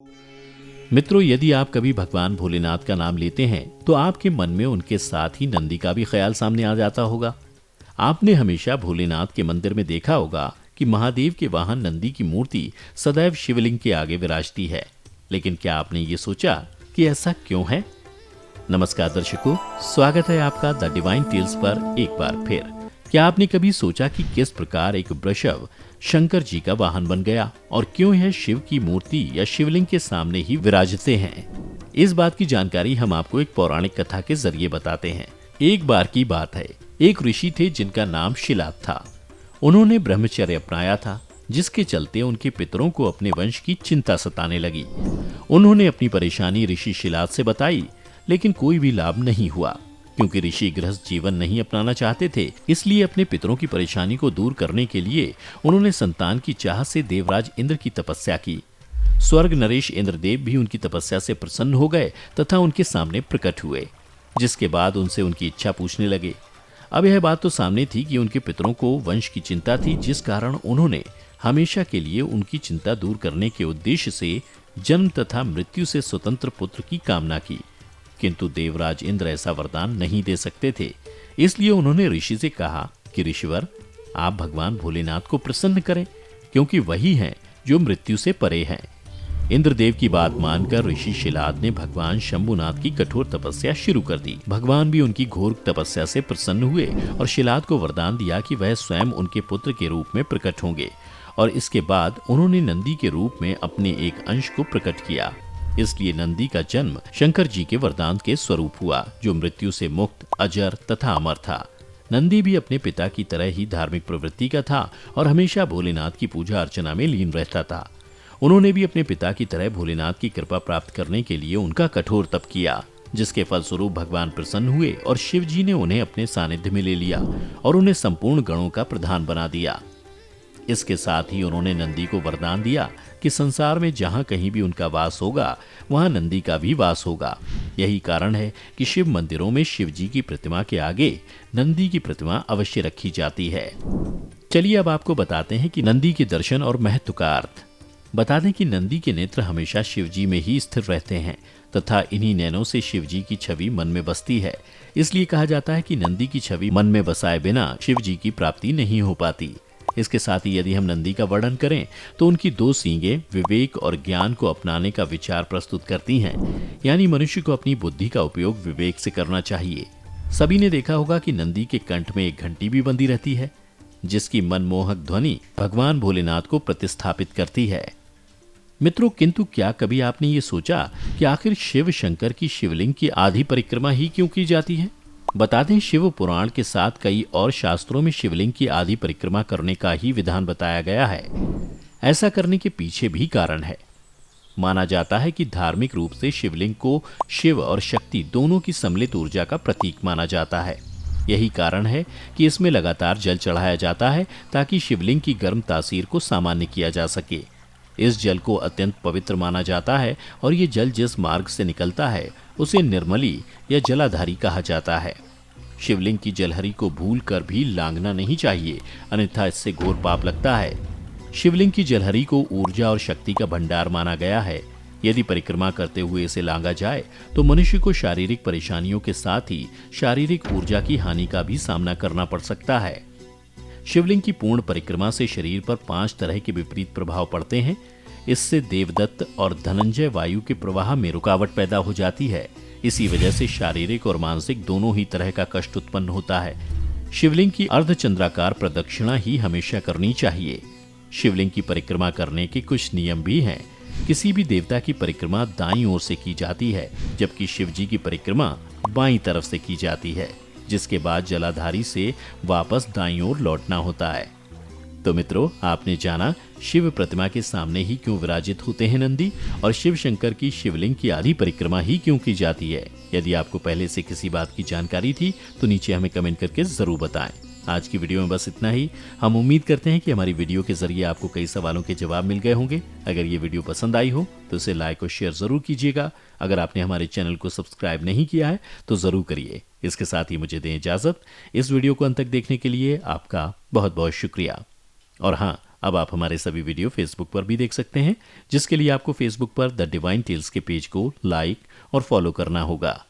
मित्रों, यदि आप कभी भगवान भोलेनाथ का नाम लेते हैं तो आपके मन में उनके साथ ही नंदी का भी ख्याल सामने आ जाता होगा। आपने हमेशा भोलेनाथ के मंदिर में देखा होगा कि महादेव के वाहन नंदी की मूर्ति सदैव शिवलिंग के आगे विराजती है। लेकिन क्या आपने ये सोचा कि ऐसा क्यों है? नमस्कार दर्शकों, स्वागत है आपका द डिवाइन टेल्स पर एक बार फिर। क्या आपने कभी सोचा कि किस प्रकार एक वृषभ शंकर जी का वाहन बन गया और क्यों यह शिव की मूर्ति या शिवलिंग के सामने ही विराजते हैं? इस बात की जानकारी हम आपको एक पौराणिक कथा के जरिए बताते हैं। एक बार की बात है, एक ऋषि थे जिनका नाम शिलाद था। उन्होंने ब्रह्मचर्य अपनाया था, जिसके चलते उनके पितरों को अपने वंश की चिंता सताने लगी। उन्होंने अपनी परेशानी ऋषि शिलाद से बताई, लेकिन कोई भी लाभ नहीं हुआ। क्योंकि ऋषि गृहस्थ जीवन नहीं अपनाना चाहते थे, इसलिए अपने पितरों की परेशानी को दूर करने के लिए उन्होंने संतान की चाह से देवराज इंद्र की तपस्या की। स्वर्ग नरेश इंद्रदेव भी उनकी तपस्या से प्रसन्न हो गए तथा उनके सामने प्रकट हुए, जिसके बाद उनसे उनकी इच्छा पूछने लगे। अब यह बात तो सामने थी कि उनके पितरों को वंश की चिंता थी, जिस कारण उन्होंने हमेशा के लिए उनकी चिंता दूर करने के उद्देश्य से जन्म तथा मृत्यु से स्वतंत्र पुत्र की कामना की। किंतु देवराज इंद्र ऐसा वरदान नहीं दे सकते थे, इसलिए उन्होंने ऋषि से कहा कि ऋषिवर, आप भगवान भोलेनाथ को प्रसन्न करें, क्योंकि वही हैं जो मृत्यु से परे हैं। इंद्रदेव की बात मानकर ऋषि शिलाद ने भगवान शंभुनाथ की कठोर तपस्या शुरू कर दी। भगवान भी उनकी घोर तपस्या से प्रसन्न हुए और शिलाद को वरदान दिया कि वह स्वयं उनके पुत्र के रूप में प्रकट होंगे। और इसके बाद उन्होंने नंदी के रूप में अपने एक अंश को प्रकट किया। इसलिए नंदी का जन्म शंकर जी के वरदान के स्वरूप हुआ, जो मृत्यु से मुक्त, अजर तथा अमर था। नंदी भी अपने पिता की तरह ही धार्मिक प्रवृत्ति का था और हमेशा भोलेनाथ की पूजा अर्चना में लीन रहता था। उन्होंने भी अपने पिता की तरह भोलेनाथ की कृपा प्राप्त करने के लिए उनका कठोर तप किया, जिसके फलस्वरूप भगवान प्रसन्न हुए और शिव जी ने उन्हें अपने सानिध्य में ले लिया और उन्हें संपूर्ण गणों का प्रधान बना दिया। इसके साथ ही उन्होंने नंदी को वरदान दिया कि संसार में जहां कहीं भी उनका वास होगा, वहां नंदी का भी वास होगा। यही कारण है कि शिव मंदिरों में शिव जी की प्रतिमा के आगे नंदी की प्रतिमा अवश्य रखी जाती है। चलिए अब आपको बताते हैं कि नंदी के दर्शन और महत्व का अर्थ। बता दें कि नंदी के नेत्र हमेशा शिव जी में ही स्थिर रहते हैं तथा इन्हीं नैनों से शिव जी की छवि मन में बसती है। इसलिए कहा जाता है कि नंदी की छवि मन में बसाए बिना शिव जी की प्राप्ति नहीं हो पाती। इसके साथ ही यदि हम नंदी का वर्णन करें तो उनकी दो सींगें विवेक और ज्ञान को अपनाने का विचार प्रस्तुत करती हैं। यानी मनुष्य को अपनी बुद्धि का उपयोग विवेक से करना चाहिए। सभी ने देखा होगा कि नंदी के कंठ में एक घंटी भी बंधी रहती है, जिसकी मनमोहक ध्वनि भगवान भोलेनाथ को प्रतिस्थापित करती है। मित्रों, किंतु क्या कभी आपने ये सोचा कि आखिर शिव शंकर की शिवलिंग की आधी परिक्रमा ही क्यों की जाती है? बता दें, शिव पुराण के साथ कई और शास्त्रों में शिवलिंग की आधी परिक्रमा करने का ही विधान बताया गया है। ऐसा करने के पीछे भी कारण है। माना जाता है कि धार्मिक रूप से शिवलिंग को शिव और शक्ति दोनों की सम्मिलित ऊर्जा का प्रतीक माना जाता है। यही कारण है कि इसमें लगातार जल चढ़ाया जाता है, ताकि शिवलिंग की गर्म तासीर को सामान्य किया जा सके। इस जल को अत्यंत पवित्र माना जाता है और ये जल जिस मार्ग से निकलता है उसे निर्मली या जलाधारी कहा जाता है। शिवलिंग की जलहरी को भूल कर भी लांघना नहीं चाहिए, अन्यथा इससे घोर पाप लगता है। शिवलिंग की जलहरी को ऊर्जा और शक्ति का भंडार माना गया है। यदि परिक्रमा करते हुए इसे लांघा जाए तो मनुष्य को शारीरिक परेशानियों के साथ ही शारीरिक ऊर्जा की हानि का भी सामना करना पड़ सकता है। शिवलिंग की पूर्ण परिक्रमा से शरीर पर 5 तरह के विपरीत प्रभाव पड़ते हैं। इससे देवदत्त और धनंजय वायु के प्रवाह में रुकावट पैदा हो जाती है। इसी वजह से शारीरिक और मानसिक दोनों ही तरह का कष्ट उत्पन्न होता है। शिवलिंग की अर्धचंद्राकार प्रदक्षिणा ही हमेशा करनी चाहिए। शिवलिंग की परिक्रमा करने के कुछ नियम भी हैं। किसी भी देवता की परिक्रमा दाईं ओर से की जाती है, जबकि शिव जी की परिक्रमा बाईं तरफ से की जाती है, जिसके बाद जलाधारी से वापस दाईं ओर लौटना होता है। तो मित्रों, आपने जाना शिव प्रतिमा के सामने ही क्यों विराजित होते हैं नंदी, और शिव शंकर की शिवलिंग की आधी परिक्रमा ही क्यों की जाती है। यदि आपको पहले से किसी बात की जानकारी थी तो नीचे हमें कमेंट करके जरूर बताएं। आज की वीडियो में बस इतना ही। हम उम्मीद करते हैं कि हमारी वीडियो के जरिए आपको कई सवालों के जवाब मिल गए होंगे। अगर ये वीडियो पसंद आई हो तो इसे लाइक और शेयर जरूर कीजिएगा। अगर आपने हमारे चैनल को सब्सक्राइब नहीं किया है तो जरूर करिए। इसके साथ ही मुझे दें इजाजत। इस वीडियो को अंत तक देखने के लिए आपका बहुत बहुत शुक्रिया। और हाँ, अब आप हमारे सभी वीडियो फेसबुक पर भी देख सकते हैं, जिसके लिए आपको फेसबुक पर द डिवाइन टेल्स के पेज को लाइक और फॉलो करना होगा।